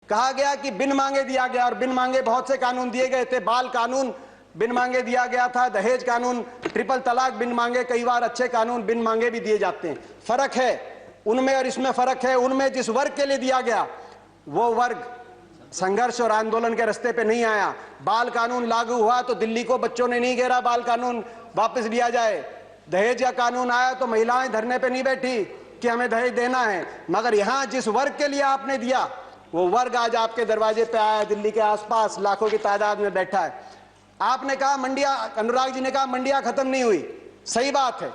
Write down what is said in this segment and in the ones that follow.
कहा गया कि बिन मांगे दिया गया, और बिन मांगे बहुत से कानून दिए गए थे। बाल कानून बिन मांगे दिया गया था, दहेज कानून, ट्रिपल तलाक बिन मांगे, कई बार अच्छे कानून बिन मांगे भी दिए जाते हैं। फर्क है उनमें और इसमें फर्क है। उनमें जिस वर्ग के लिए दिया गया वो वर्ग संघर्ष और आंदोलन के रास्ते पे नहीं आया। बाल कानून लागू हुआ तो दिल्ली को बच्चों ने नहीं घेरा बाल कानून वापस लिया जाए। दहेज का कानून आया तो महिलाएं धरने पे नहीं बैठी कि हमें दहेज देना है। मगर यहां जिस वर्ग के लिए आपने दिया वो वर्ग आज आपके दरवाजे पे आया, दिल्ली के आसपास लाखों की तादाद में बैठा है। आपने कहा मंडियां, अनुराग जी ने कहा मंडियां खत्म नहीं हुई। सही बात है,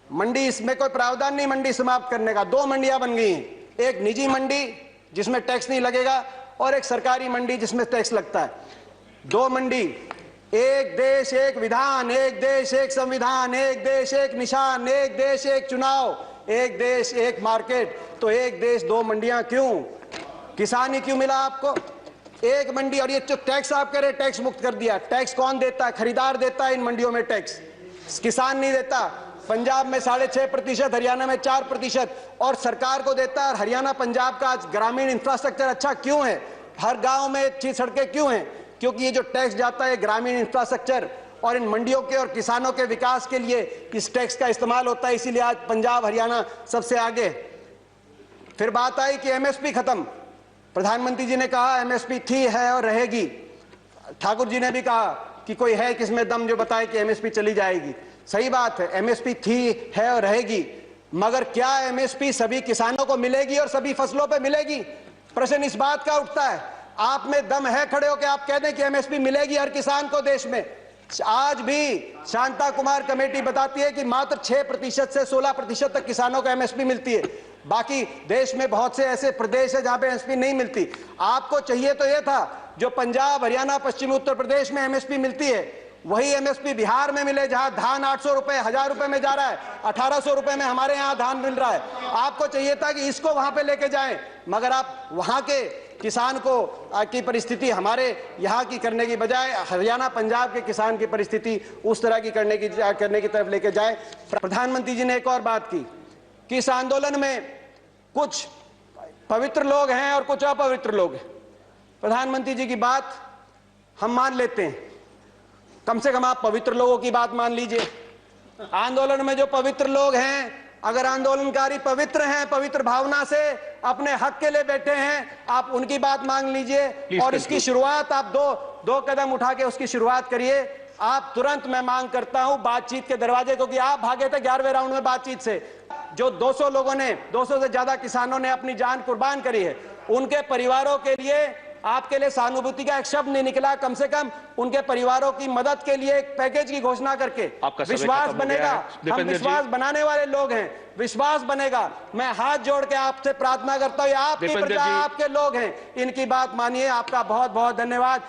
मंडी, इसमें कोई प्रावधान नहीं मंडी समाप्त करने का। 2 मंडियां बन गई हैं, एक निजी मंडी जिसमें टैक्स नहीं लगेगा और एक सरकारी मंडी जिसमें टैक्स लगता है। 2 मंडी, एक देश एक विधान, एक देश एक संविधान, एक देश एक निशान, एक देश एक चुनाव, एक देश एक मार्केट। तो एक देश 2 मंडियां क्यों? किसान ही क्यों मिला आपको? एक मंडी। और ये जो टैक्स आप कह रहे टैक्स मुक्त कर दिया, टैक्स कौन देता है? खरीदार देता है इन मंडियों में टैक्स, किसान नहीं देता। पंजाब में 6.5%, हरियाणा में 4% और सरकार को देता है। और हरियाणा पंजाब का आज ग्रामीण इंफ्रास्ट्रक्चर अच्छा क्यों है? हर गांव में अच्छी सड़कें क्यों हैं? क्योंकि ये जो टैक्स जाता है ग्रामीण इंफ्रास्ट्रक्चर और इन मंडियों के और किसानों के विकास के लिए इस टैक्स का इस्तेमाल होता है। इसीलिए आज पंजाब हरियाणा सबसे आगे। फिर बात आई कि एमएसपी खत्म। प्रधानमंत्री जी ने कहा एमएसपी थी, है और रहेगी। ठाकुर जी ने भी कहा कि कोई है किसमें दम जो बताए कि एमएसपी चली जाएगी। सही बात है, एमएसपी थी, है और रहेगी। मगर क्या एमएसपी सभी किसानों को मिलेगी और सभी फसलों पे मिलेगी? प्रश्न इस बात का उठता है। आप में दम है खड़े होकर आप कह दें कि एमएसपी मिलेगी हर किसान को देश में? आज भी शांता कुमार कमेटी बताती है कि मात्र 6% से 16% तक किसानों को एमएसपी मिलती है। बाकी देश में बहुत से ऐसे प्रदेश है जहां पे एमएसपी नहीं मिलती। आपको चाहिए तो यह था जो पंजाब, हरियाणा, पश्चिमी उत्तर प्रदेश में एमएसपी मिलती है वही एमएसपी बिहार में मिले, जहां धान 800 रुपए, 1000 रुपए में जा रहा है, 1800 रुपए में हमारे यहां धान मिल रहा है। आपको चाहिए था कि इसको वहां पे लेके जाएं, मगर आप वहां के किसान को की परिस्थिति हमारे यहाँ की करने की बजाय हरियाणा पंजाब के किसान की परिस्थिति उस तरह की करने की तरफ लेके जाए। प्रधानमंत्री जी ने एक और बात की कि इस आंदोलन में कुछ पवित्र लोग हैं और कुछ अपवित्र लोग हैं। प्रधानमंत्री जी की बात हम मान लेते हैं, कम से कम आप पवित्र लोगों की बात मान लीजिए। आंदोलन में जो पवित्र लोग हैं, अगर आंदोलनकारी पवित्र हैं, पवित्र भावना से अपने हक के लिए बैठे हैं, आप उनकी बात मान लीजिए। और इसकी शुरुआत आप दो कदम उठा के उसकी शुरुआत करिए। आप तुरंत, मैं मांग करता हूं बातचीत के दरवाजे, क्योंकि आप भागे थे 11वें राउंड में बातचीत से। जो 200 लोगों ने, 200 से ज्यादा किसानों ने अपनी जान कुर्बान करी है, उनके परिवारों के लिए आपके लिए सहानुभूति का एक शब्द नहीं निकला। कम से कम उनके परिवारों की मदद के लिए एक पैकेज की घोषणा करके विश्वास बनेगा। हम विश्वास बनाने वाले लोग हैं, विश्वास बनेगा। मैं हाथ जोड़ के आपसे प्रार्थना करता हूं, आपकी प्रजा, आपके लोग हैं, इनकी बात मानिए। आपका बहुत बहुत धन्यवाद।